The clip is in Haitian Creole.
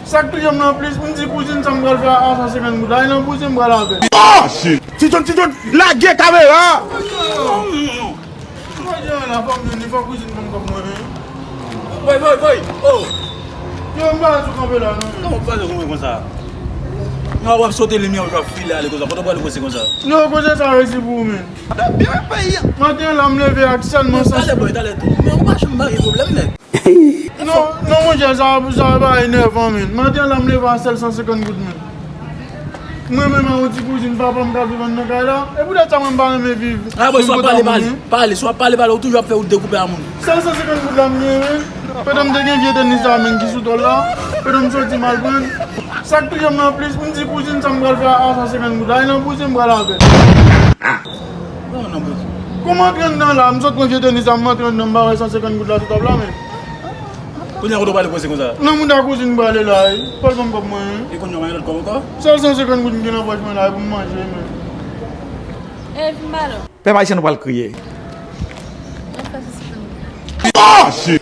Sak tu jam nan plis, mwen di kouzine sa mwen fè a 150 gout. La yon kouzine mwen lave. Ah, shit. Tijon, la ge caméra. Mwen jen la fòm jen, ni fò kouzine mwen kòp mwen. Boy. Oh. Yo mwen ba sou kampe la nan. Comment pas comme ça? Non, on va sauter les miens, on va filer aller comme ça. Pourquoi pas le comme ça? Yo koze sa resi pou men. Bien payé. Matin la me leve ak seulement ça. Allez boy, allez tout. Mais on va pas problème net. Non, mwen jen sa ba énervant men. Matin la me leve a sel 150 gout men. Mwen men an ti kouzine papa mwen ka vivan nan kay la. E pou de ta mwen ba reme viv. Ah boy, soit parler, ou toujours faire ou découper à moun. Sel 150 gout la mwen men. Pedam de gen vie tenis la men ki sou tol la. Pedam sorti mal pren. Sak tu jam nan plis, mwen di kouzine sa mwen fè a 150 gout. La yon kouzine mwen lave. Non, boy. Comment traîne dans là, je suis tennis à moi, traîne dans le 150 gouttes là, tout à l'heure. Quand on va aller comme ça. Non, mon d'accord, je ne vais aller là. Pas comme moi. Et quand on va aller comme quoi? C'est 150 gouttes qui n'ont pas de là pour manger. Eh, malo. Père Maïchen, on va le crier. On fait ça. Ah, shit.